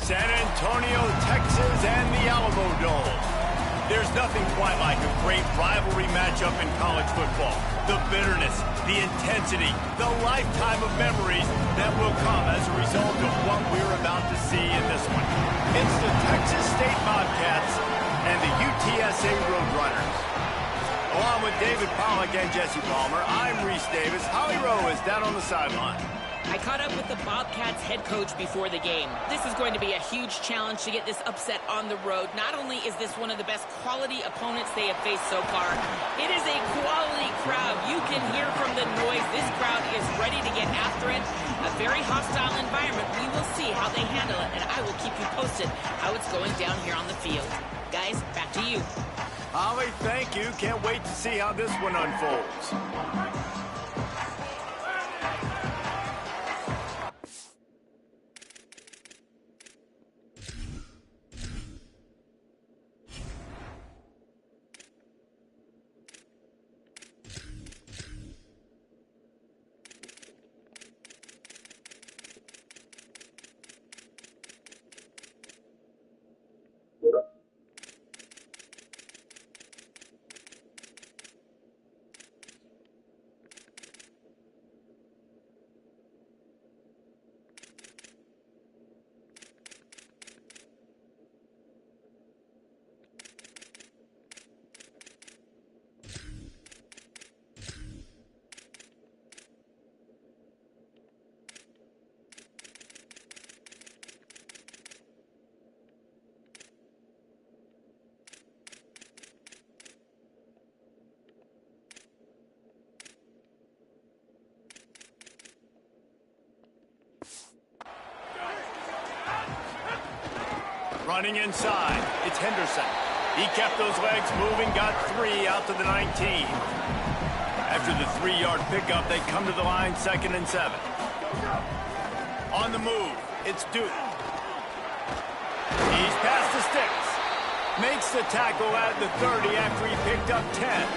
San Antonio, Texas, and the Alamo Dome. There's nothing quite like a great rivalry matchup in college football. The bitterness, the intensity, the lifetime of memories that will come as a result of what we're about to see in this one. It's the Texas State Bobcats and the UTSA Roadrunners. Along with David Pollack and Jesse Palmer, I'm Reese Davis. Holly Rowe is down on the sideline. I caught up with the Bobcats head coach before the game. This is going to be a huge challenge to get this upset on the road. Not only is this one of the best quality opponents they have faced so far, it is a quality crowd. You can hear from the noise. This crowd is ready to get after it. A very hostile environment. We will see how they handle it, and I will keep you posted how it's going down here on the field. Guys, back to you. Holly, thank you. Can't wait to see how this one unfolds. Running inside, it's Henderson. He kept those legs moving, got 3 out to the 19. After the 3-yard pickup, they come to the line 2nd and 7. On the move, it's Duke. He's past the sticks. Makes the tackle at the 30 after he picked up 10.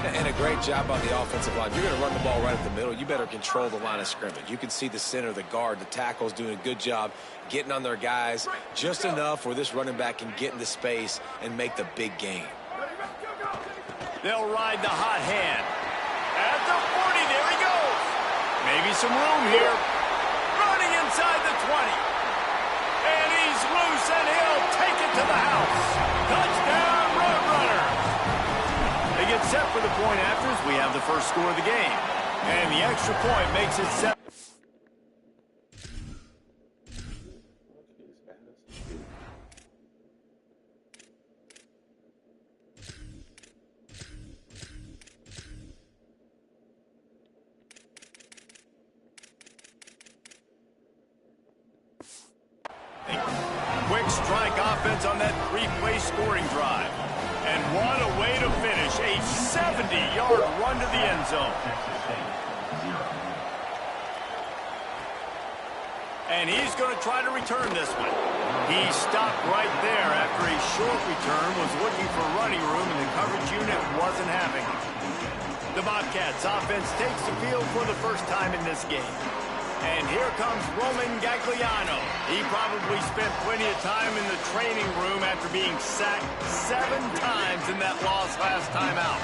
And a great job on the offensive line. You're going to run the ball right at the middle. You better control the line of scrimmage. You can see the center, the guard, the tackles doing a good job getting on their guys just enough where this running back can get into space and make the big game. They'll ride the hot hand. At the 40, there he goes. Maybe some room here. Running inside the 20. And he's loose, and he'll take it to the house. Touchdown, Roadrunners. They get set for the point afters. We have the first score of the game. And the extra point makes it 7. Quick strike offense on that 3-play scoring drive. And what a way to finish. A 70-yard run to the end zone. And he's going to try to return this one. He stopped right there after a short return, was looking for running room, and the coverage unit wasn't having it. The Bobcats offense takes the field for the first time in this game. And here comes Roman Gagliano. He probably spent plenty of time in the training room after being sacked 7 times in that loss last time out.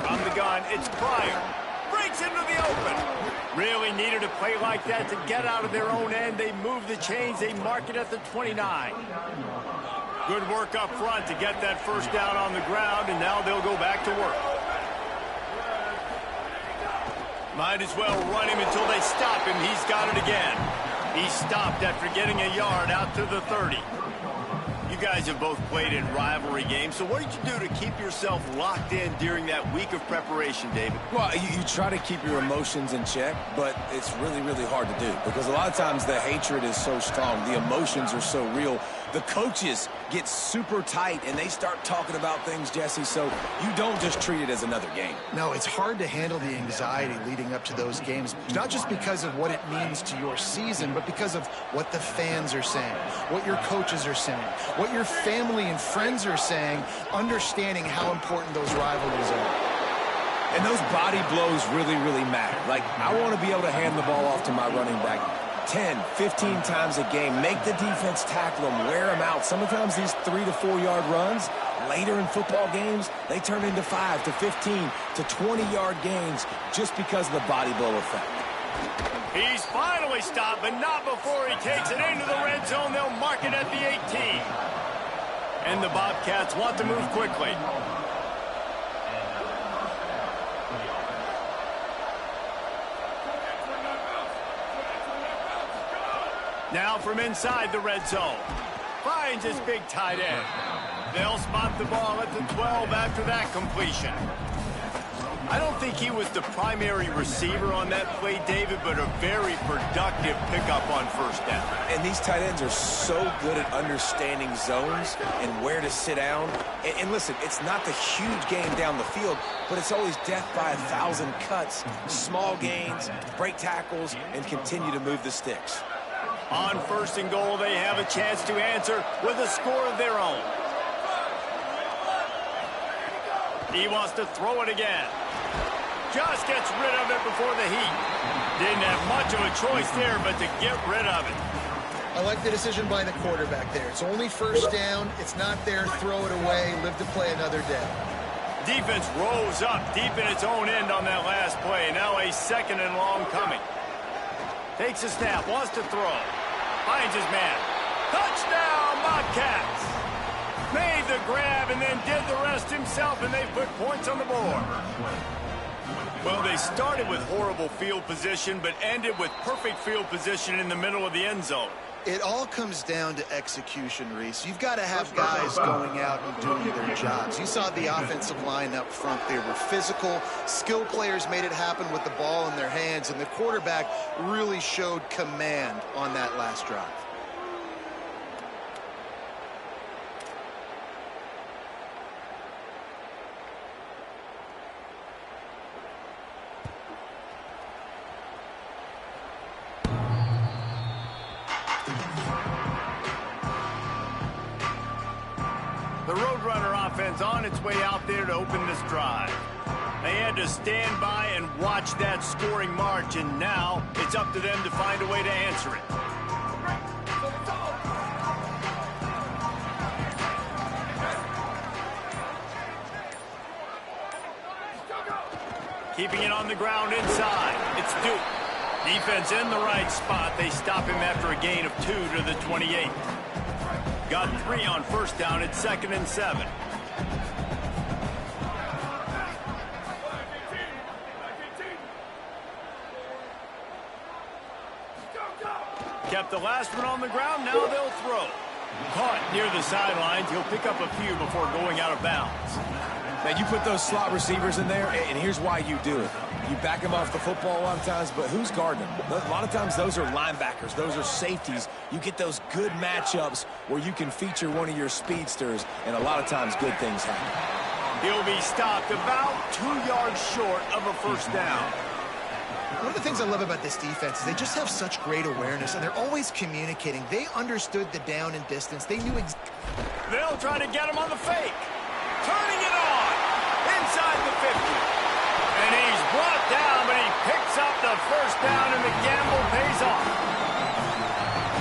From the gun, it's Pryor. Breaks into the open. Really needed a play like that to get out of their own end. They move the chains. They mark it at the 29. Good work up front to get that first down on the ground, and now they'll go back to work. Might as well run him until they stop him. He's got it again. He stopped after getting a yard out to the 30. You guys have both played in rivalry games, so what did you do to keep yourself locked in during that week of preparation, David? Well, you try to keep your emotions in check, but it's really, really hard to do because a lot of times the hatred is so strong. The emotions are so real. The coaches get super tight, and they start talking about things, Jesse, so you don't just treat it as another game. No, it's hard to handle the anxiety leading up to those games, not just because of what it means to your season, but because of what the fans are saying, what your coaches are saying, what your family and friends are saying, understanding how important those rivalries are. And those body blows really, really matter. Like, I want to be able to hand the ball off to my running back 10, 15 times a game. Make the defense tackle them, wear them out. Sometimes these 3 to 4 yard runs, later in football games, they turn into 5 to 15 to 20-yard gains just because of the body blow effect. He's finally stopped, but not before he takes it into the red zone. They'll mark it at the 18. And the Bobcats want to move quickly. Now from inside the red zone. Finds his big tight end. They'll spot the ball at the 12 after that completion. I don't think he was the primary receiver on that play, David, but a very productive pickup on first down. And these tight ends are so good at understanding zones and where to sit down. And listen, it's not the huge game down the field, but it's always death by 1,000 cuts, small gains, break tackles, and continue to move the sticks. On first and goal, they have a chance to answer with a score of their own. He wants to throw it again. Just gets rid of it before the heat. Didn't have much of a choice there, but to get rid of it. I like the decision by the quarterback there. It's only first down. It's not there. Throw it away. Live to play another day. Defense rose up deep in its own end on that last play. Now a second and long coming. Takes a snap. Wants to throw. Finds his man. Touchdown, Bobcats! Made the grab and then did the rest himself, and they put points on the board. Well, they started with horrible field position, but ended with perfect field position in the middle of the end zone. It all comes down to execution, Reese. You've got to have guys going out and doing their jobs. You saw the offensive line up front. They were physical. Skill players made it happen with the ball in their hands, and the quarterback really showed command on that last drive. The Roadrunner offense on its way out there to open this drive. They had to stand by and watch that scoring march, and now it's up to them to find a way to answer it. Keeping it on the ground inside. It's Duke. Defense in the right spot. They stop him after a gain of 2 to the 28. Got 3 on first down. It's 2nd and 7. Kept the last one on the ground. Now they'll throw. Caught near the sidelines. He'll pick up a few before going out of bounds. Now, you put those slot receivers in there, and here's why you do it. You back them off the football a lot of times, but who's guarding them? A lot of times those are linebackers. Those are safeties. You get those good matchups where you can feature one of your speedsters, and a lot of times good things happen. He'll be stopped about 2 yards short of a first down. One of the things I love about this defense is they just have such great awareness, and they're always communicating. They understood the down and distance. They knew They'll try to get him on the fake. Turning it on. Inside the 50. And he's brought down, but he picks up the first down, and the gamble pays off.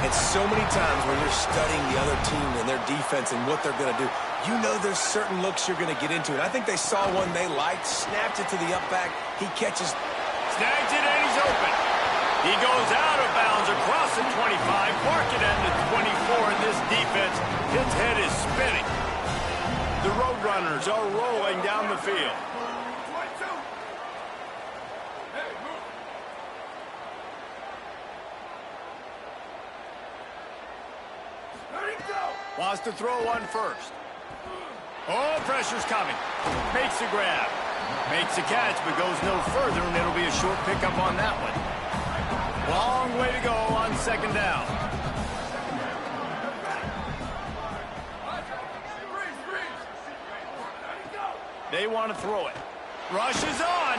And so many times when you're studying the other team and their defense and what they're going to do, you know there's certain looks you're going to get into. And I think they saw one they liked, snapped it to the up back. He catches. Snags it, and he's open. He goes out of bounds across the 25, park it at the 24, and this defense, his head is spinning. The Roadrunners are rolling down the field. Wants to throw one first. Oh, pressure's coming. Makes the grab. Makes the catch, but goes no further, and it'll be a short pickup on that one. Long way to go on second down. They want to throw it. Rushes on.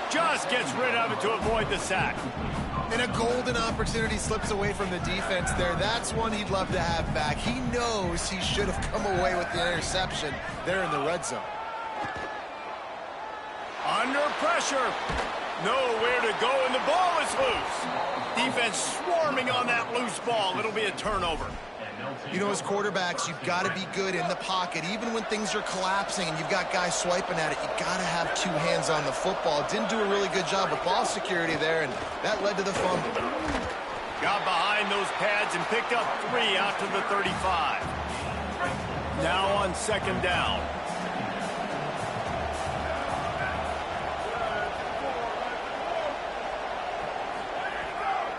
Just gets rid of it to avoid the sack. And a golden opportunity slips away from the defense there. That's one he'd love to have back. He knows he should have come away with the interception there in the red zone. Under pressure. Nowhere to go, and the ball is loose. Defense swarming on that loose ball. It'll be a turnover. You know, as quarterbacks, you've got to be good in the pocket. Even when things are collapsing and you've got guys swiping at it, you've got to have two hands on the football. Didn't do a really good job with ball security there, and that led to the fumble. Got behind those pads and picked up 3 out to the 35. Now on second down.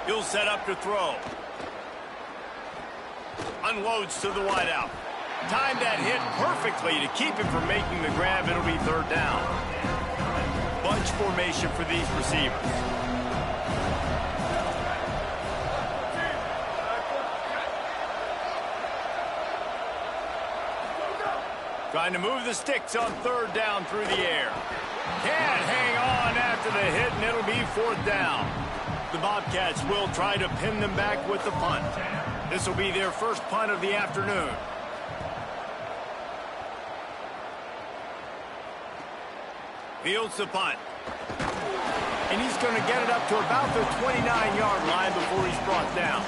He'll set up to throw. Unloads to the wideout. Timed that hit perfectly to keep him from making the grab. It'll be third down. Bunch formation for these receivers. Trying to move the sticks on third down through the air. Can't hang on after the hit, and it'll be fourth down. The Bobcats will try to pin them back with the punt. This will be their first punt of the afternoon. Fields the punt. And he's going to get it up to about the 29-yard line before he's brought down.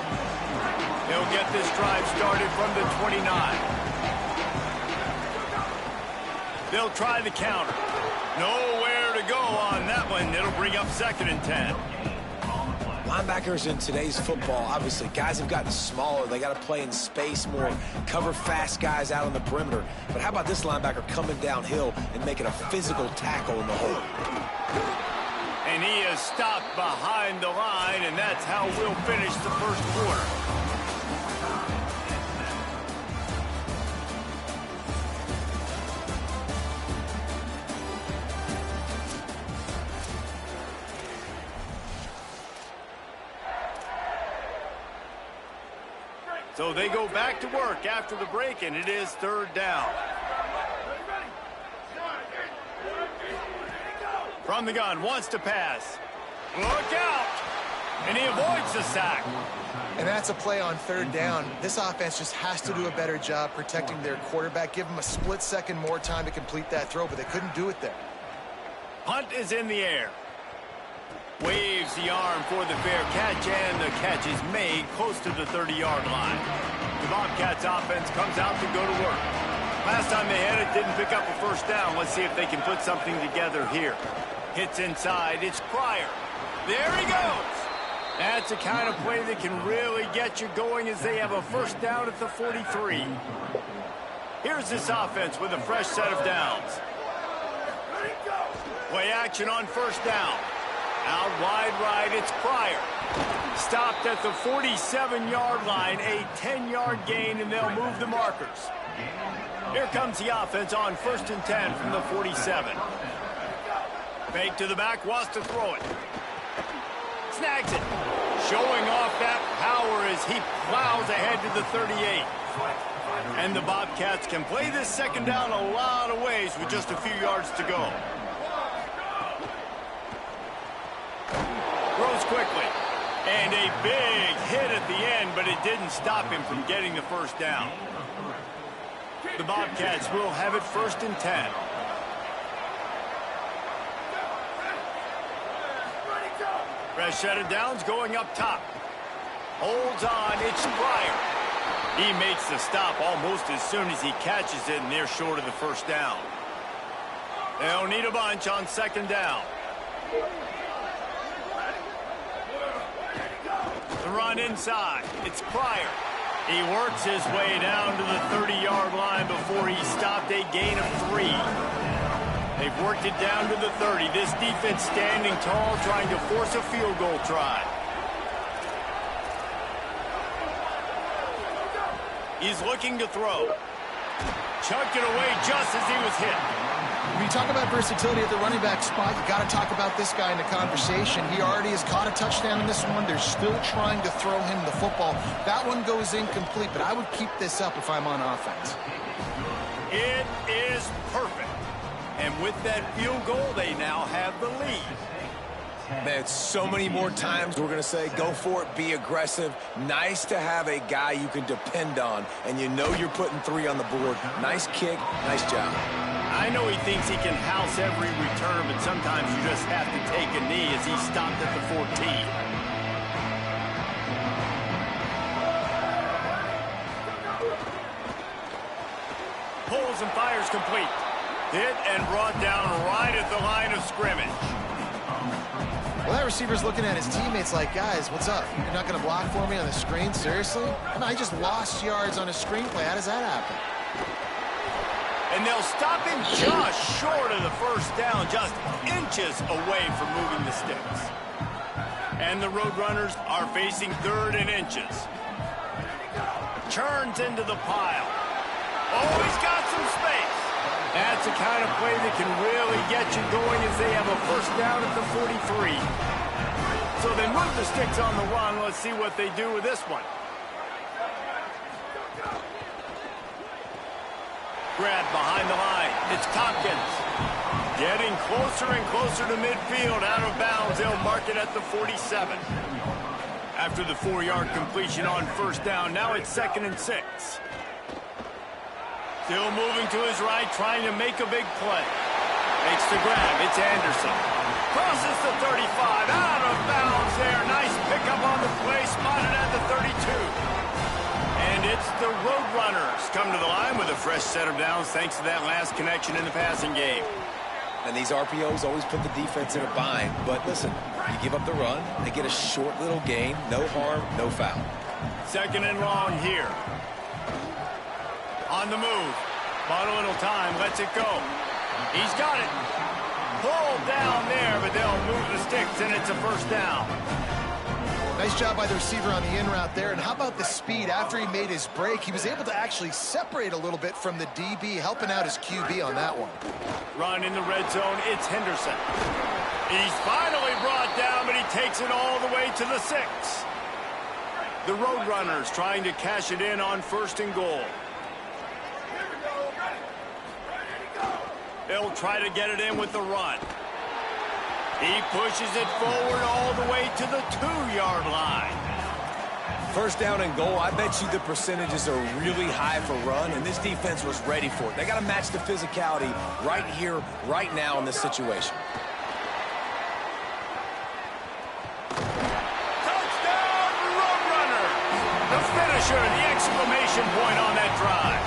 He'll get this drive started from the 29. They'll try the counter. Nowhere to go on that one. It'll bring up second and 10. Linebackers in today's football, obviously, guys have gotten smaller. They got to play in space more, cover fast guys out on the perimeter. But how about this linebacker coming downhill and making a physical tackle in the hole? And he is stopped behind the line, and that's how we'll finish the first quarter. So they go back to work after the break, and it is third down. From the gun, wants to pass. Look out! And he avoids the sack. And that's a play on third down. This offense just has to do a better job protecting their quarterback. Give him a split second more time to complete that throw, but they couldn't do it there. Punt is in the air. Waves the arm for the fair catch, and the catch is made close to the 30-yard line. The Bobcats offense comes out to go to work. Last time they had it, didn't pick up a first down. Let's see if they can put something together here. Hits inside. It's Pryor. There he goes. That's the kind of play that can really get you going as they have a first down at the 43. Here's this offense with a fresh set of downs. Play action on first down. Out wide right, it's Pryor. Stopped at the 47-yard line, a 10-yard gain, and they'll move the markers. Here comes the offense on first and 10 from the 47. Fake to the back, wants to throw it. Snags it. Showing off that power as he plows ahead to the 38. And the Bobcats can play this second down a lot of ways with just a few yards to go. Throws quickly. And a big hit at the end, but it didn't stop him from getting the first down. The Bobcats will have it first and 10. Fresh set of downs going up top. Holds on, it's Pryor. He makes the stop almost as soon as he catches it, and they're short of the first down. They'll need a bunch on second down. The run inside. It's Pryor. He works his way down to the 30-yard line before he stopped, a gain of 3. They've worked it down to the 30. This defense standing tall, trying to force a field goal try. He's looking to throw. Chucked it away just as he was hit. When you talk about versatility at the running back spot, you got to talk about this guy in the conversation. He already has caught a touchdown in this one. They're still trying to throw him the football. That one goes incomplete, but I would keep this up if I'm on offense. It is perfect. And with that field goal, they now have the lead. Man, so many more times we're going to say, go for it, be aggressive. Nice to have a guy you can depend on, and you know you're putting 3 on the board. Nice kick, nice job. I know he thinks he can house every return, but sometimes you just have to take a knee as he stopped at the 14. Pulls and fires complete. Hit and brought down right at the line of scrimmage. Well, that receiver's looking at his teammates like, guys, what's up? You're not going to block for me on the screen? Seriously? No, I just lost yards on a screenplay. How does that happen? And they'll stop him just short of the first down, just inches away from moving the sticks. And the Roadrunners are facing 3rd and inches. Churns into the pile. Oh, he's got some space. That's the kind of play that can really get you going as they have a first down at the 43. So they move the sticks on the run. Let's see what they do with this one. Grab behind the line. It's Tompkins. Getting closer and closer to midfield. Out of bounds. They'll mark it at the 47. After the 4-yard completion on first down, now it's 2nd and 6. Still moving to his right, trying to make a big play. Makes the grab. It's Anderson. Crosses the 35. Out of bounds there. Nice pickup on the play. Spotted at the 32. And it's the Roadrunners come to the line with a fresh set of downs thanks to that last connection in the passing game. And these RPOs always put the defense in a bind. But listen, you give up the run, they get a short little gain. No harm, no foul. 2nd and long here. On the move. Bought a little time. Lets it go. He's got it. Pulled down there, but they'll move the sticks, and it's a first down. Nice job by the receiver on the in route there. And how about the speed? After he made his break, he was able to actually separate a little bit from the DB, helping out his QB on that one. Run in the red zone. It's Henderson. He's finally brought down, but he takes it all the way to the 6. The Roadrunners trying to cash it in on 1st and goal. They'll try to get it in with the run. He pushes it forward all the way to the 2-yard line. First down and goal, I bet you the percentages are really high for run, and this defense was ready for it. They got to match the physicality right here, right now in this situation. Touchdown, Roadrunners! The finisher, the exclamation point on that drive.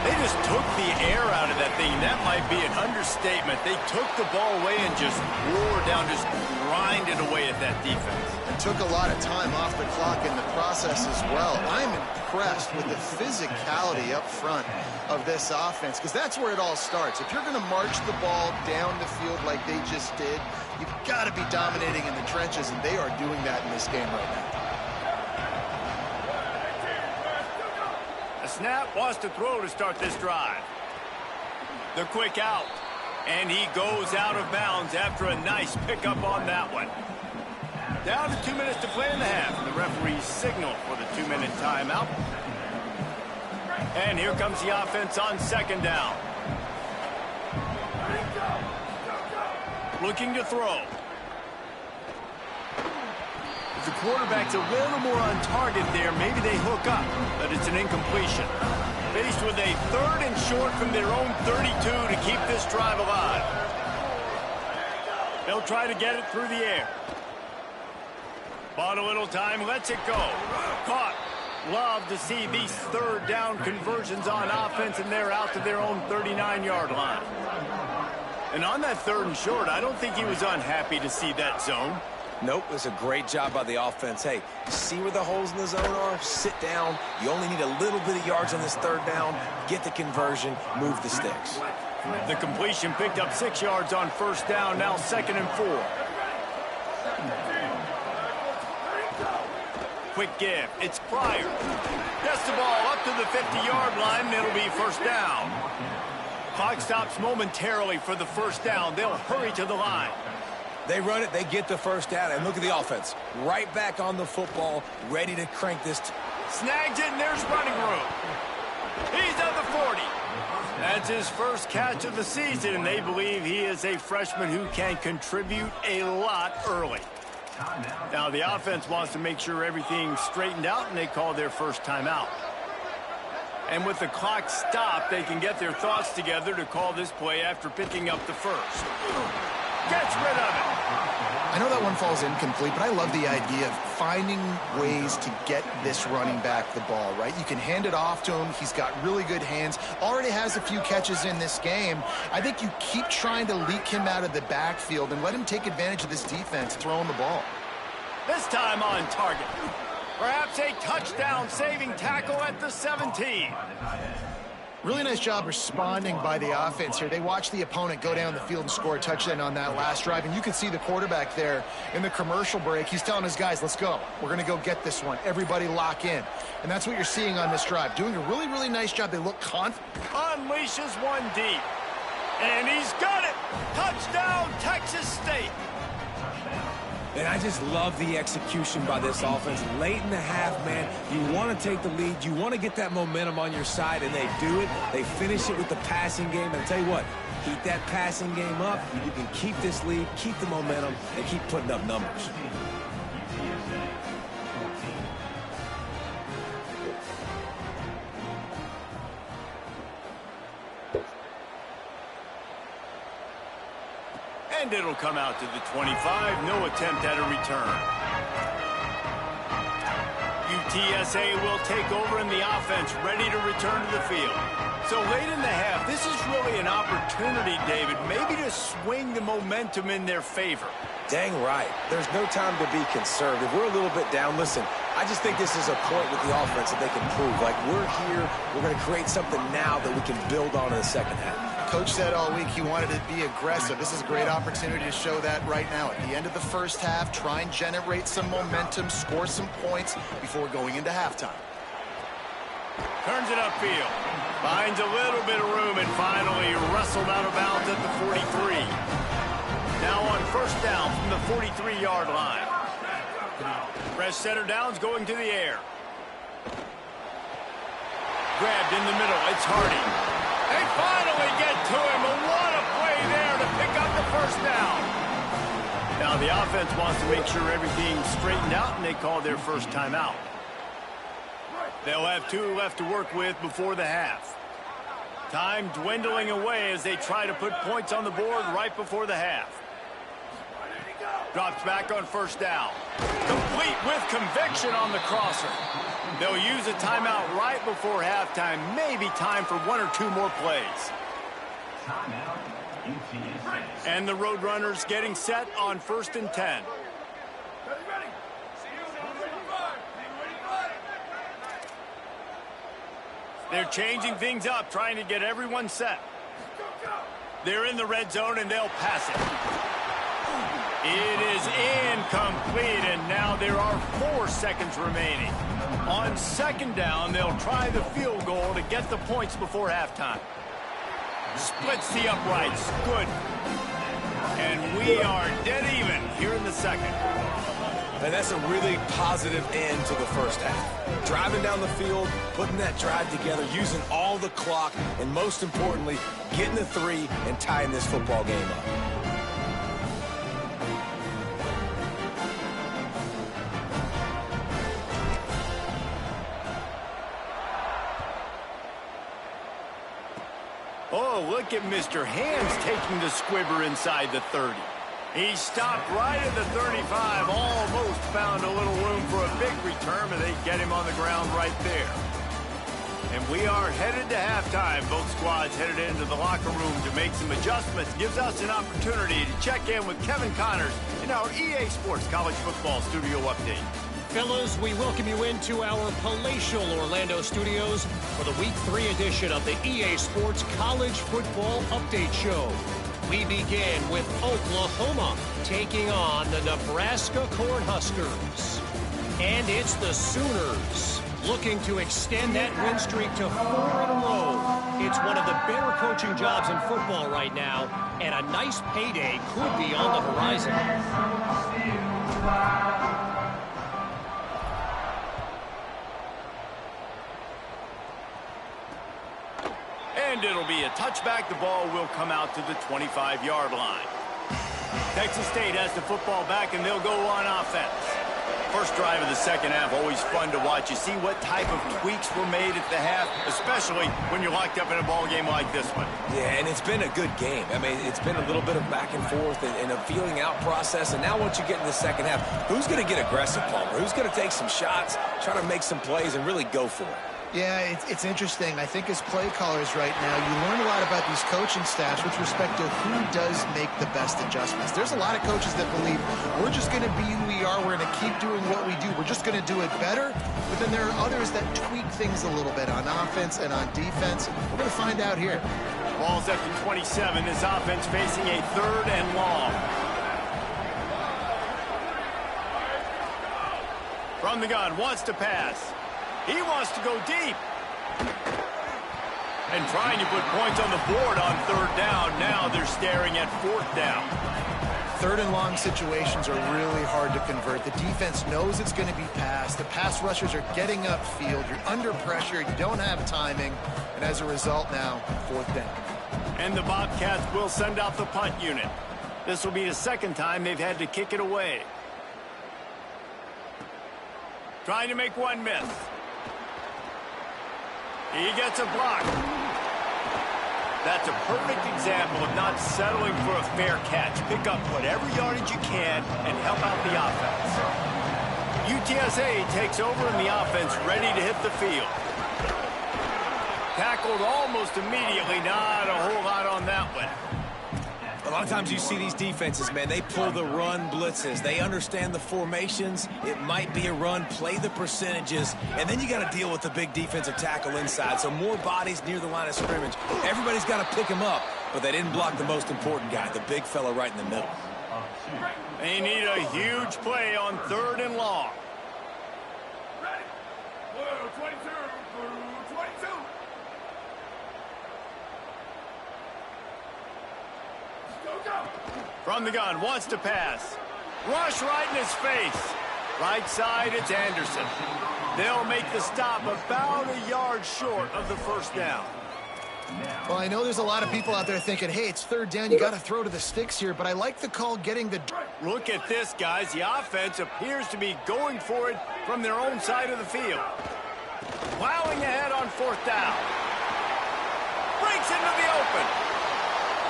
They just took the air out of that thing. That might be an understatement. They took the ball away and just wore down, just grinded away at that defense. And took a lot of time off the clock in the process as well. I'm impressed with the physicality up front of this offense, because that's where it all starts. If you're going to march the ball down the field like they just did, you've got to be dominating in the trenches, and they are doing that in this game right now. Snap wants to throw to start this drive. The quick out. And he goes out of bounds after a nice pickup on that one. Down to 2 minutes to play in the half. The referee's signal for the 2-minute timeout. And here comes the offense on 2nd down. Looking to throw. The quarterback's a little more on target there. Maybe they hook up, but it's an incompletion. Faced with a 3rd and short from their own 32 to keep this drive alive. They'll try to get it through the air. Bought a little time, lets it go. Caught. Love to see these 3rd down conversions on offense, and they're out to their own 39-yard line. And on that 3rd and short, I don't think he was unhappy to see that zone. Nope, it's a great job by the offense. Hey, see where the holes in the zone are? Sit down. You only need a little bit of yards on this 3rd down. Get the conversion. Move the sticks. The completion picked up 6 yards on first down. Now 2nd and 4. Quick give. It's Pryor. Gets the ball up to the 50-yard line. It'll be first down. Clock stops momentarily for the first down. They'll hurry to the line. They run it, they get the first down, and look at the offense. Right back on the football, ready to crank this. Snags it, and there's running room. He's at the 40. That's his first catch of the season, and they believe he is a freshman who can contribute a lot early. Now, the offense wants to make sure everything's straightened out, and they call their first timeout. And with the clock stopped, they can get their thoughts together to call this play after picking up the first. Gets rid of it. I know that one falls incomplete, but I love the idea of finding ways to get this running back the ball, right? You can hand it off to him. He's got really good hands. Already has a few catches in this game. I think you keep trying to leak him out of the backfield and let him take advantage of this defense throwing the ball. This time on target. Perhaps a touchdown-saving tackle at the 17. Really nice job responding by the offense here. They watched the opponent go down the field and score a touchdown on that last drive, and you can see the quarterback there in the commercial break. He's telling his guys, let's go. We're going to go get this one. Everybody lock in. And that's what you're seeing on this drive. Doing a really, really nice job. They look confident. Unleashes one deep. And he's got it. Touchdown, Texas State. And I just love the execution by this offense. Late in the half, man, you want to take the lead. You want to get that momentum on your side, and they do it. They finish it with the passing game. And I tell you what, keep that passing game up. You can keep this lead, keep the momentum, and keep putting up numbers. And it'll come out to the 25. No attempt at a return. UTSA will take over in the offense, ready to return to the field. So late in the half, this is really an opportunity, David, maybe to swing the momentum in their favor. Dang right. There's no time to be conservative. We're a little bit down. Listen, I just think this is a point with the offense that they can prove. Like, we're here. We're going to create something now that we can build on in the second half. Coach said all week he wanted to be aggressive. This is a great opportunity to show that right now. At the end of the first half, try and generate some momentum, score some points before going into halftime. Turns it upfield. Finds a little bit of room and finally wrestled out of bounds at the 43. Now on first down from the 43-yard line. Fresh center downs going to the air. Grabbed in the middle. It's Hardy. They finally get to him, but what a play there to pick up the first down. Now the offense wants to make sure everything's straightened out, and they call their first timeout. They'll have 2 left to work with before the half. Time dwindling away as they try to put points on the board right before the half. Drops back on first down. Complete with conviction on the crosser. They'll use a timeout right before halftime. Maybe time for 1 or 2 more plays. And the Roadrunners getting set on 1st and 10. They're changing things up, trying to get everyone set. They're in the red zone, and they'll pass it. It is incomplete, and now there are 4 seconds remaining. On second down, they'll try the field goal to get the points before halftime. Splits the uprights. Good. And we are dead even here in the second. And that's a really positive end to the first half. Driving down the field, putting that drive together, using all the clock, and most importantly, getting the 3 and tying this football game up. Oh, look at Mr. Hands taking the squibber inside the 30. He stopped right at the 35, almost found a little room for a big return, but they get him on the ground right there. And we are headed to halftime. Both squads headed into the locker room to make some adjustments. Gives us an opportunity to check in with Kevin Connors in our EA Sports College Football Studio Update. Fellas, we welcome you into our palatial Orlando studios for the Week 3 edition of the EA Sports College Football Update Show. We begin with Oklahoma taking on the Nebraska Cornhuskers. And it's the Sooners looking to extend that win streak to 4 in a row. It's one of the better coaching jobs in football right now, and a nice payday could be on the horizon. And it'll be a touchback. The ball will come out to the 25-yard line. Texas State has the football back, and they'll go on offense. First drive of the second half, always fun to watch. You see what type of tweaks were made at the half, especially when you're locked up in a ball game like this one. Yeah, and it's been a good game. I mean, it's been a little bit of back and forth and a feeling out process. And now once you get in the second half, who's going to get aggressive, Palmer? Who's going to take some shots, try to make some plays, and really go for it? Yeah, it's interesting. I think as play callers right now, you learn a lot about these coaching staffs with respect to who does make the best adjustments. There's a lot of coaches that believe we're just going to be who we are. We're going to keep doing what we do. We're just going to do it better. But then there are others that tweak things a little bit on offense and on defense. We're going to find out here. Ball's at the 27. This offense facing a 3rd and long. From the gun, wants to pass. He wants to go deep. And trying to put points on the board on 3rd down. Now they're staring at 4th down. 3rd and long situations are really hard to convert. The defense knows it's going to be passed. The pass rushers are getting upfield. You're under pressure. You don't have timing. And as a result now, 4th down. And the Bobcats will send out the punt unit. This will be the 2nd time they've had to kick it away. Trying to make one miss. He gets a block. That's a perfect example of not settling for a fair catch. Pick up whatever yardage you can and help out the offense. UTSA takes over in the offense, ready to hit the field. Tackled almost immediately. Not a whole lot on that one. A lot of times you see these defenses, man, they pull the run blitzes. They understand the formations. It might be a run, play the percentages, and then you got to deal with the big defensive tackle inside. So more bodies near the line of scrimmage. Everybody's got to pick him up, but they didn't block the most important guy, the big fella right in the middle. They need a huge play on 3rd and long. Ready. 22, 22. From the gun, wants to pass. Rush right in his face. Right side, it's Anderson. They'll make the stop about a yard short of the 1st down. Well, I know there's a lot of people out there thinking, hey, it's 3rd down, you got to throw to the sticks here, but I like the call getting the... Look at this, guys. The offense appears to be going for it from their own side of the field. Plowing ahead on 4th down. Breaks into the open.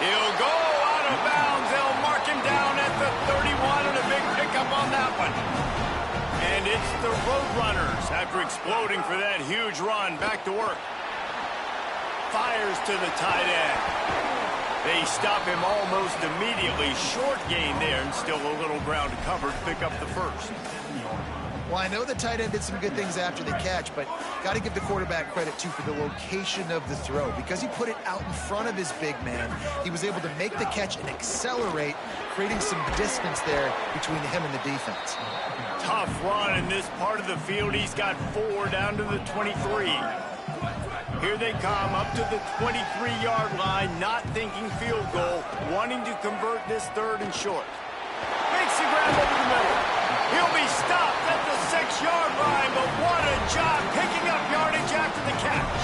He'll go out of bounds. They'll mark him down at the 31 and a big pickup on that one. And it's the Roadrunners, after exploding for that huge run, back to work. Fires to the tight end. They stop him almost immediately. Short gain there, and still a little ground to cover to pick up the 1st. Well, I know the tight end did some good things after the catch, but got to give the quarterback credit, too, for the location of the throw. Because he put it out in front of his big man, he was able to make the catch and accelerate, creating some distance there between him and the defense. Tough run in this part of the field. He's got 4 down to the 23. Here they come up to the 23-yard line, not thinking field goal, wanting to convert this 3rd and short. Makes the grab over the middle. He'll be stopped at the 6-yard line, but what a job picking up yardage after the catch.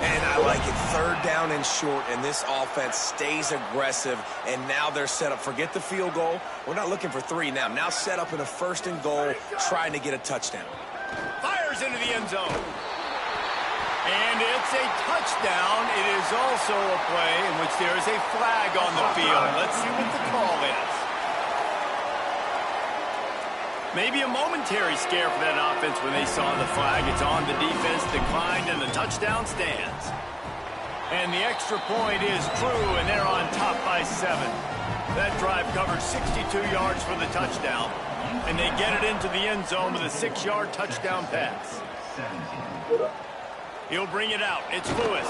And I like it. 3rd down and short, and this offense stays aggressive, and now they're set up. Forget the field goal. We're not looking for 3 now. Now set up in a 1st and goal, trying to get a touchdown. Fires into the end zone. And it's a touchdown. It is also a play in which there is a flag on the field. Let's see what the call is. Maybe a momentary scare for that offense when they saw the flag. It's on, the defense declined, and the touchdown stands. And the extra point is true, and they're on top by 7. That drive covered 62 yards for the touchdown, and they get it into the end zone with a 6-yard touchdown pass. He'll bring it out. It's Lewis.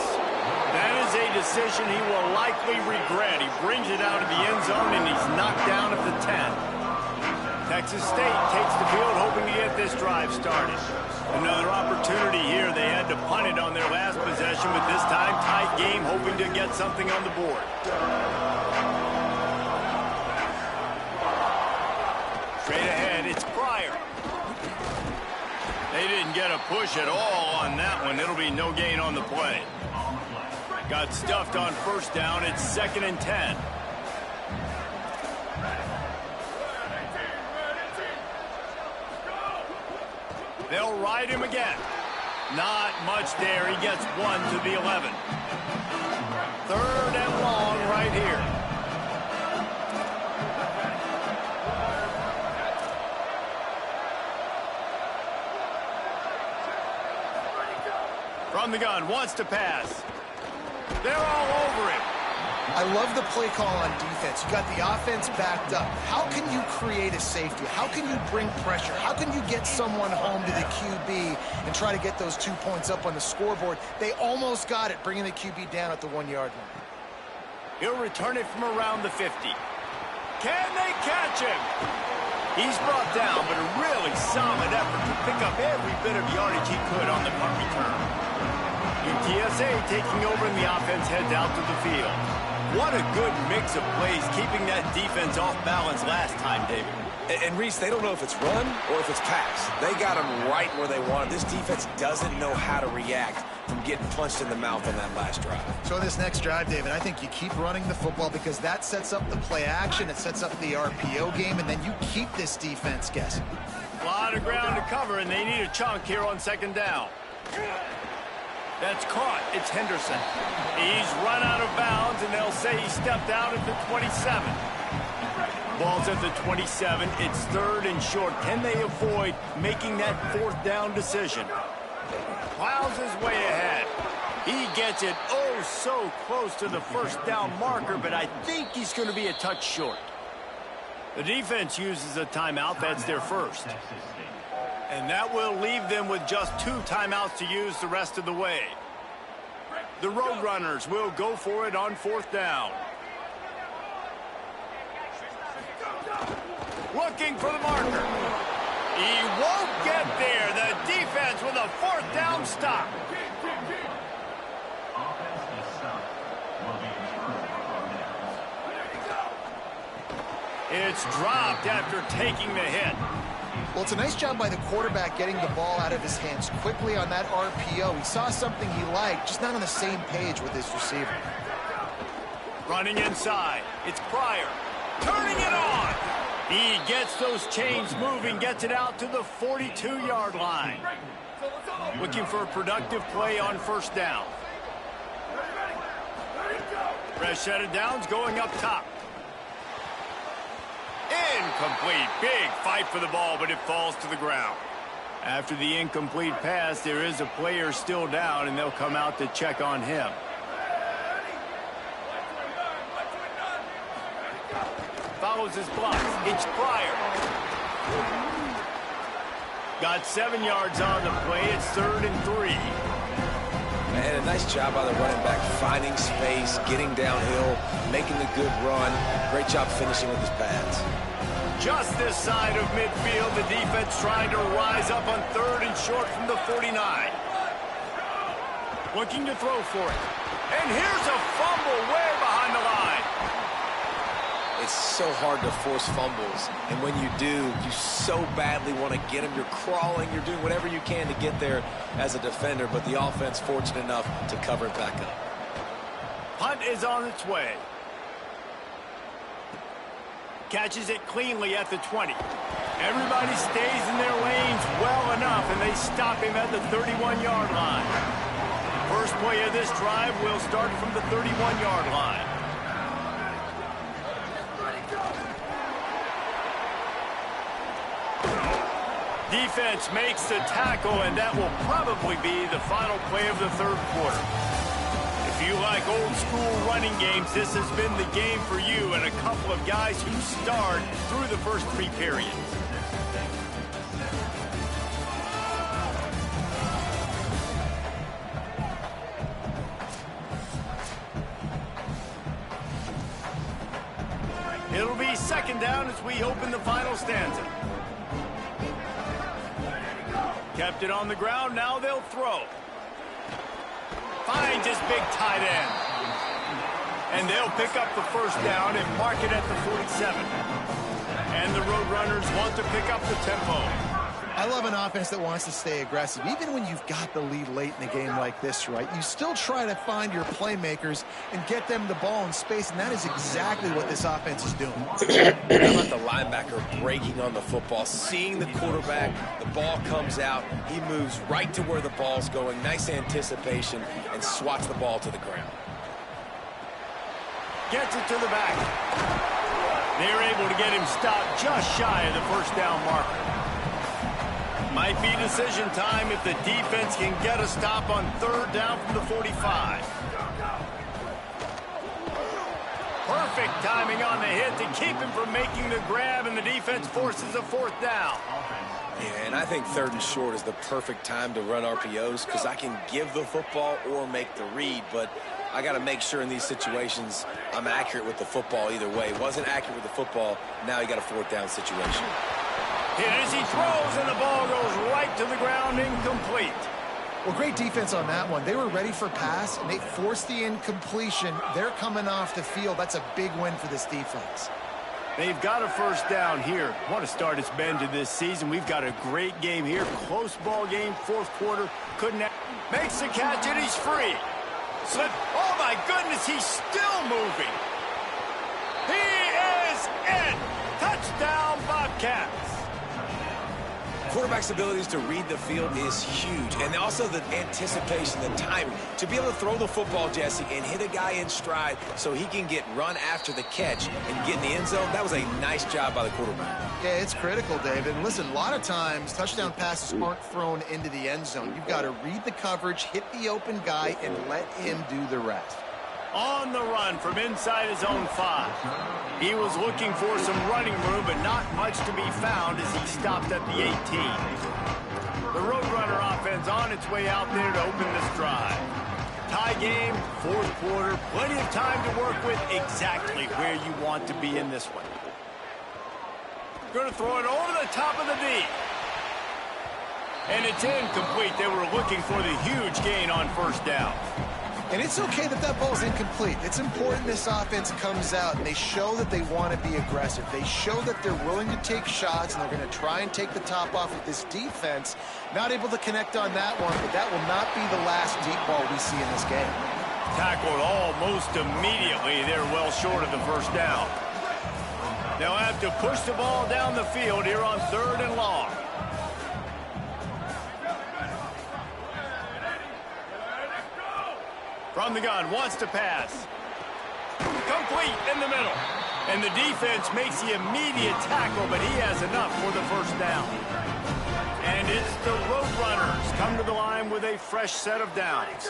That is a decision he will likely regret. He brings it out of the end zone, and he's knocked down at the 10. Texas State takes the field, hoping to get this drive started. Another opportunity here. They had to punt it on their last possession, but this time tight game, hoping to get something on the board. Straight ahead, it's Pryor. They didn't Didn't get a push at all on that one. It'll be no gain on the play. Got stuffed on first down. It's 2nd and 10. They'll ride him again. Not much there. He gets 1 to the 11. 3rd and long right here. From the gun, wants to pass. They're all over him. I love the play call on defense. You got the offense backed up. How can you create a safety? How can you bring pressure? How can you get someone home to the QB and try to get those 2 points up on the scoreboard? They almost got it, bringing the QB down at the 1-yard line. He'll return it from around the 50. Can they catch him? He's brought down, but a really solid effort to pick up every bit of yardage he could on the punt return. Ncaa taking over and the offense heads out to the field. What a good mix of plays, keeping that defense off balance last time, David. And Reese, they don't know if it's run or if it's pass. They got them right where they want. This defense doesn't know how to react from getting punched in the mouth on that last drive. So this next drive, David, I think you keep running the football because that sets up the play action, it sets up the RPO game, and then you keep this defense guessing. A lot of ground to cover, and they need a chunk here on 2nd down. That's caught. It's Henderson. He's run out of bounds, and they'll say he stepped out at the 27. Ball's at the 27. It's 3rd and short. Can they avoid making that 4th down decision? Plows his way ahead. He gets it oh so close to the 1st down marker, but I think he's going to be a touch short. The defense uses a timeout. That's their first. And that will leave them with just 2 timeouts to use the rest of the way. The Roadrunners will go for it on 4th down. Looking for the marker. He won't get there. The defense with a 4th down stop. It's dropped after taking the hit. Well, it's a nice job by the quarterback getting the ball out of his hands quickly on that RPO. He saw something he liked, just not on the same page with his receiver. Running inside. It's Pryor. Turning it on. He gets those chains moving, gets it out to the 42-yard line. Looking for a productive play on 1st down. Fresh set of downs going up top. Incomplete. Big fight for the ball, but it falls to the ground. After the incomplete pass, there is a player still down, and they'll come out to check on him. Follows his blocks. It's Pryor. Got 7 yards on the play. It's 3rd and 3. And a nice job by the running back, finding space, getting downhill, making a good run. Great job finishing with his pads. Just this side of midfield, the defense trying to rise up on 3rd and short from the 49. Looking to throw for it. And here's a fumble way behind the line. It's so hard to force fumbles, and when you do, you so badly want to get them. You're crawling, you're doing whatever you can to get there as a defender, but the offense fortunate enough to cover it back up. Punt is on its way. Catches it cleanly at the 20. Everybody stays in their lanes well enough, and they stop him at the 31-yard line. First play of this drive will start from the 31-yard line. Defense makes the tackle, and that will probably be the final play of the 3rd quarter. If you like old-school running games, this has been the game for you and a couple of guys who starred through the first 3 periods. It'll be 2nd down as we open the final stanza. Kept it on the ground, now they'll throw. Finds his big tight end. And they'll pick up the 1st down and mark it at the 47. And the Roadrunners want to pick up the tempo. I love an offense that wants to stay aggressive. Even when you've got the lead late in a game like this, right, you still try to find your playmakers and get them the ball in space, and that is exactly what this offense is doing. How about the linebacker breaking on the football, seeing the quarterback, the ball comes out, he moves right to where the ball's going, nice anticipation, and swats the ball to the ground. Gets it to the back. They're able to get him stopped just shy of the first down marker. Might be decision time if the defense can get a stop on third down from the 45. Perfect timing on the hit to keep him from making the grab, and the defense forces a fourth down. Yeah, and I think third and short is the perfect time to run RPOs because I can give the football or make the read, but I got to make sure in these situations I'm accurate with the football either way. Wasn't accurate with the football, now you got a fourth down situation. Hit as he throws, and the ball goes right to the ground, incomplete. Well, great defense on that one. They were ready for pass, and they forced the incompletion. They're coming off the field. That's a big win for this defense. They've got a first down here. What a start it's been to this season. We've got a great game here. Close ball game, fourth quarter. Makes the catch, and he's free. Slip. Oh, my goodness, he's still moving. He is in. Touchdown, Bobcats. Quarterback's abilities to read the field is huge, and also the anticipation, the timing. To be able to throw the football, Jesse, and hit a guy in stride so he can get run after the catch and get in the end zone, that was a nice job by the quarterback. Yeah, it's critical, David. And listen, a lot of times touchdown passes aren't thrown into the end zone. You've got to read the coverage, hit the open guy, and let him do the rest. On the run from inside his own 5. He was looking for some running room, but not much to be found as he stopped at the 18. The Roadrunner offense on its way out there to open this drive. Tie game, fourth quarter, plenty of time to work with, exactly where you want to be in this one. Going to throw it over the top of the D. And it's incomplete. They were looking for the huge gain on first down. And it's okay that that ball's incomplete. It's important this offense comes out and they show that they want to be aggressive. They show that they're willing to take shots and they're going to try and take the top off of this defense. Not able to connect on that one, but that will not be the last deep ball we see in this game. Tackled almost immediately. They're well short of the first down. They'll have to push the ball down the field here on third and long. From the gun, wants to pass. Complete in the middle. And the defense makes the immediate tackle, but he has enough for the first down. And it's the Roadrunners come to the line with a fresh set of downs.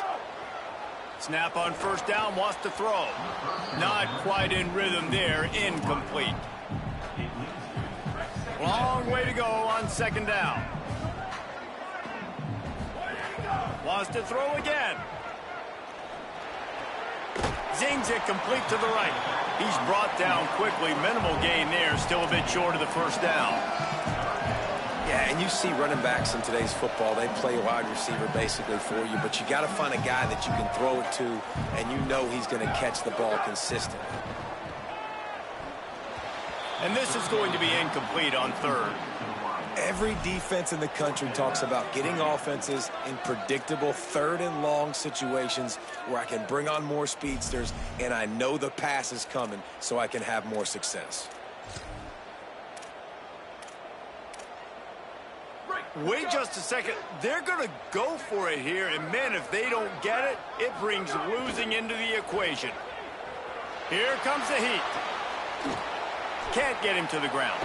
Snap on first down, wants to throw. Not quite in rhythm there, incomplete. Long way to go on second down. Wants to throw again. Zings it complete to the right. He's brought down quickly. Minimal gain there. Still a bit short of the first down. Yeah, and you see running backs in today's football, they play wide receiver basically for you, but you got to find a guy that you can throw it to, and you know he's going to catch the ball consistently. And this is going to be incomplete on third. Every defense in the country talks about getting offenses in predictable third and long situations where I can bring on more speedsters and I know the pass is coming so I can have more success. Wait just a second. They're going to go for it here, and man, if they don't get it, it brings losing into the equation. Here comes the heat. Can't get him to the ground.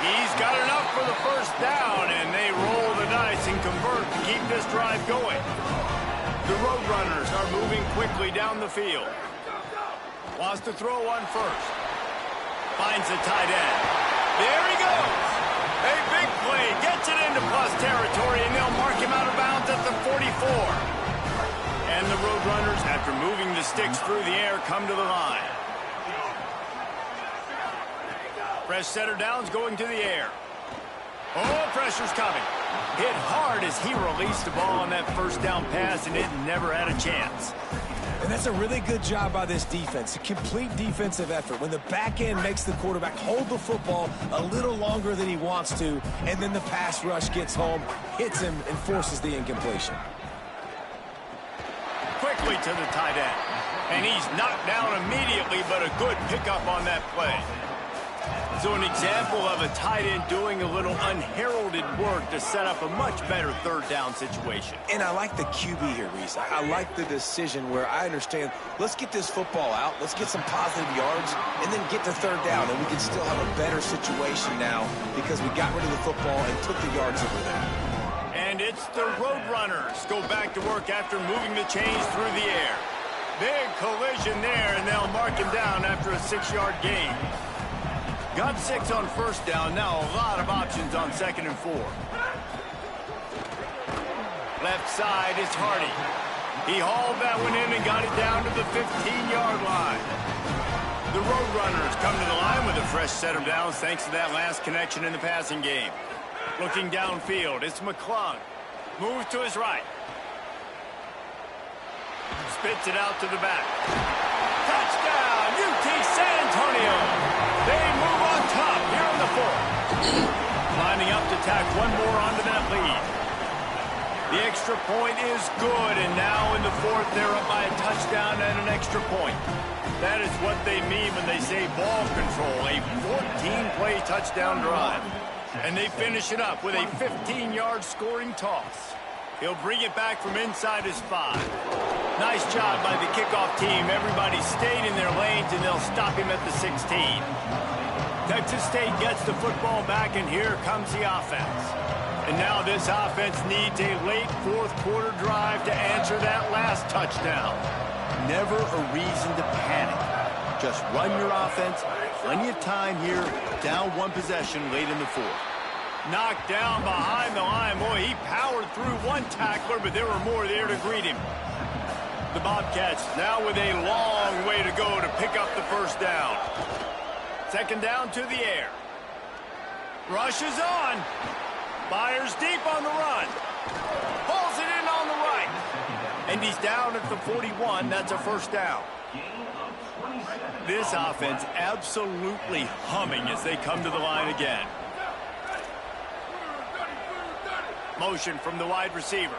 He's got enough for the first down, and they roll the dice and convert to keep this drive going. The Roadrunners are moving quickly down the field. Wants to throw on first. Finds the tight end. There he goes. A big play. Gets it into plus territory, and they'll mark him out of bounds at the 44. And the Roadrunners, after moving the sticks through the air, come to the line. Fresh setter downs going to the air. Oh, pressure's coming. Hit hard as he released the ball on that first down pass, and it never had a chance. And that's a really good job by this defense, a complete defensive effort. When the back end makes the quarterback hold the football a little longer than he wants to, and then the pass rush gets home, hits him, and forces the incompletion. Quickly to the tight end. And he's knocked down immediately, but a good pickup on that play. So an example of a tight end doing a little unheralded work to set up a much better third down situation. And I like the QB here, Reese. I like the decision where I understand, let's get this football out, let's get some positive yards, and then get to third down, and we can still have a better situation now because we got rid of the football and took the yards over there. And it's the Roadrunners go back to work after moving the chains through the air. Big collision there, and they'll mark him down after a 6-yard gain. Got 6 on first down. Now a lot of options on 2nd and 4. Left side is Hardy. He hauled that one in and got it down to the 15-yard line. The Roadrunners come to the line with a fresh set of downs thanks to that last connection in the passing game. Looking downfield, it's McClung. Moves to his right. Spits it out to the back. Touchdown, UT San Antonio. They move on top here in the 4th. Lining up to tack one more onto that lead. The extra point is good, and now in the 4th, they're up by a touchdown and an extra point. That is what they mean when they say ball control, a 14-play touchdown drive. And they finish it up with a 15-yard scoring toss. He'll bring it back from inside his 5. Nice job by the kickoff team. Everybody stayed in their lanes, and they'll stop him at the 16. Texas State gets the football back, and here comes the offense. And now this offense needs a late 4th quarter drive to answer that last touchdown. Never a reason to panic. Just run your offense. Plenty of time here. Down 1 possession late in the 4th. Knocked down behind the line. Boy, he powered through 1 tackler, but there were more there to greet him. The Bobcats now with a long way to go to pick up the first down. 2nd down to the air. Rush is on. Fires deep on the run. Pulls it in on the right. And he's down at the 41. That's a first down. This offense absolutely humming as they come to the line again. Motion from the wide receiver.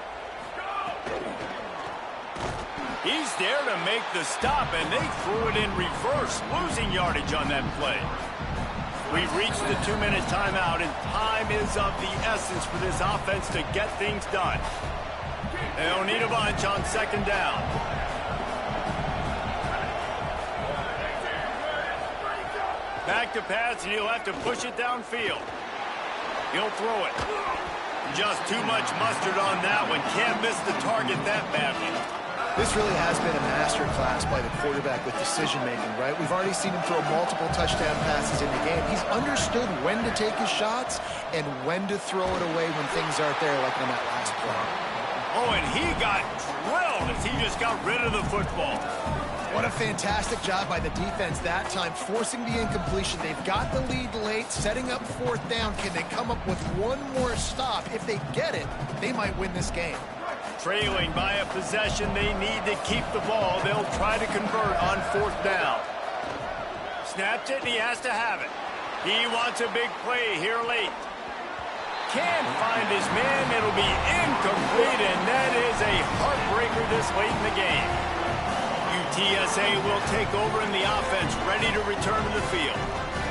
He's there to make the stop, and they threw it in reverse, losing yardage on that play. We've reached the 2-minute timeout, and time is of the essence for this offense to get things done. They'll need a bunch on 2nd down. Back to pass, and he'll have to push it downfield. He'll throw it. Just too much mustard on that one. Can't miss the target that badly. This really has been a master class by the quarterback with decision-making, right? We've already seen him throw multiple touchdown passes in the game. He's understood when to take his shots and when to throw it away when things aren't there, like on that last play. Oh, and he got drilled as he just got rid of the football. What a fantastic job by the defense that time, forcing the incompletion. They've got the lead late, setting up 4th down. Can they come up with one more stop? If they get it, they might win this game. Trailing by a possession, they need to keep the ball. They'll try to convert on 4th down. Snaps it, and he has to have it. He wants a big play here late. Can't find his man. It'll be incomplete, and that is a heartbreaker this late in the game. UTSA will take over in the offense, ready to return to the field.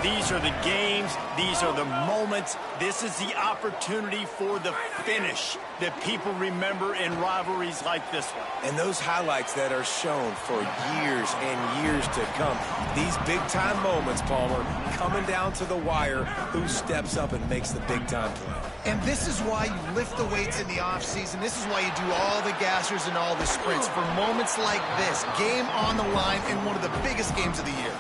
These are the games. These are the moments. This is the opportunity for the finish that people remember in rivalries like this one. And those highlights that are shown for years and years to come. These big-time moments, Palmer, coming down to the wire, who steps up and makes the big-time play. And this is why you lift the weights in the offseason. This is why you do all the gassers and all the sprints. For moments like this, game on the line in one of the biggest games of the year.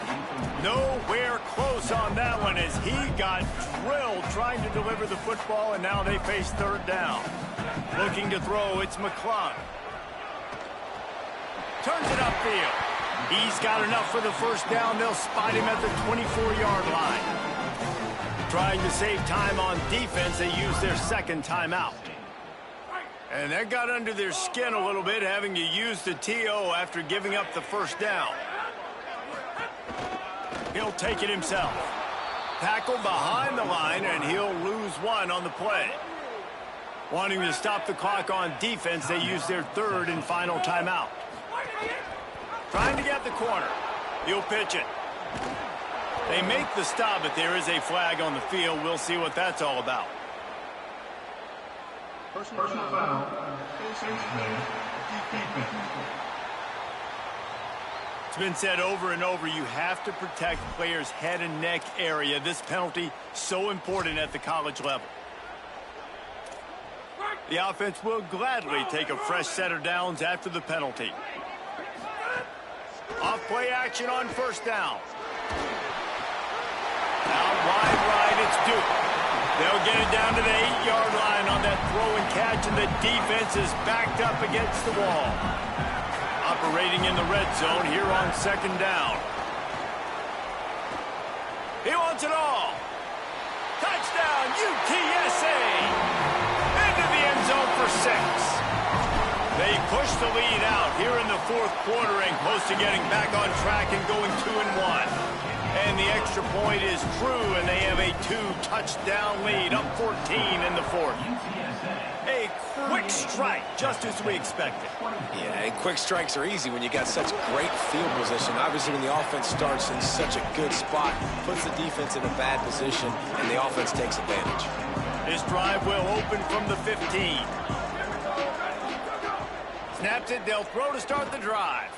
Nowhere close on that one as he got drilled trying to deliver the football, and now they face 3rd down. Looking to throw, it's McClung. Turns it upfield. He's got enough for the first down. They'll spot him at the 24-yard line. Trying to save time on defense, they use their second timeout. And that got under their skin a little bit, having to use the TO after giving up the first down. He'll take it himself. Tackle behind the line, and he'll lose one on the play. Wanting to stop the clock on defense, they use their third and final timeout. Trying to get the corner. He'll pitch it. They make the stop, but there is a flag on the field. We'll see what that's all about. Personal foul. It's been said over and over, you have to protect players' head and neck area. This penalty so important at the college level. The offense will gladly take a fresh set of downs after the penalty. Off play action on first down. Out wide right, it's Duke. They'll get it down to the 8-yard line on that throw and catch, and the defense is backed up against the wall. Operating in the red zone here on second down. He wants it all. Touchdown, UTSA! Into the end zone for 6. They push the lead out here in the fourth quarter and close to getting back on track and going 2-1. And the extra point is true, and they have a 2-touchdown lead, up 14 in the fourth. A quick strike, just as we expected. Yeah, and quick strikes are easy when you got such great field position. Obviously, when the offense starts in such a good spot, puts the defense in a bad position, and the offense takes advantage. This drive will open from the 15. Snaps it, they'll throw to start the drive.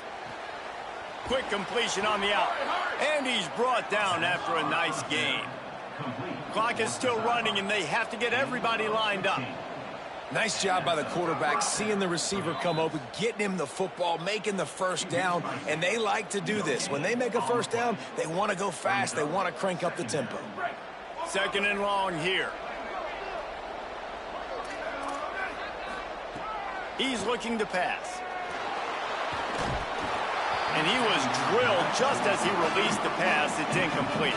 Quick completion on the out. And he's brought down after a nice game. Clock is still running, and they have to get everybody lined up. Nice job by the quarterback, seeing the receiver come open, getting him the football, making the first down, and they like to do this. When they make a first down, they want to go fast. They want to crank up the tempo. Second and long here. He's looking to pass. And he was drilled just as he released the pass. It's incomplete.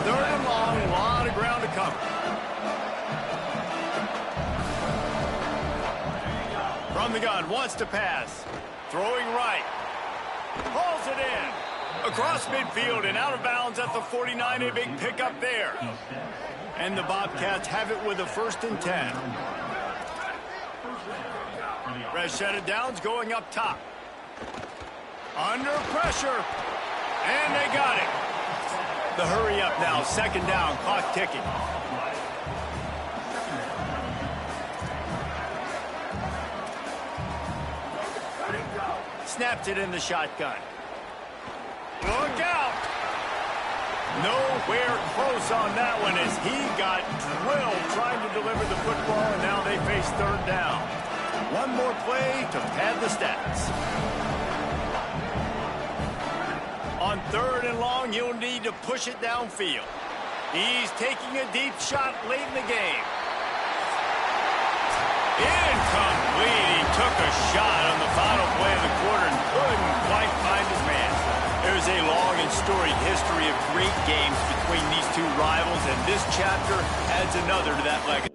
Third and long, a lot of ground to cover. From the gun, wants to pass. Throwing right. Pulls it in. Across midfield and out of bounds at the 49. A big pickup there. And the Bobcats have it with a 1st and 10. Fresh set of downs going up top. Under pressure. And they got it. The hurry up now. Second down. Clock ticking. Snaps it in the shotgun. Look out. Nowhere close on that one as he got drilled trying to deliver the football, and now they face third down. One more play to pad the stats. On third and long, you'll need to push it downfield. He's taking a deep shot late in the game. Incomplete. He took a shot on the final play of the quarter and couldn't quite find his man. There's a long and storied history of great games between these two rivals, and this chapter adds another to that legacy.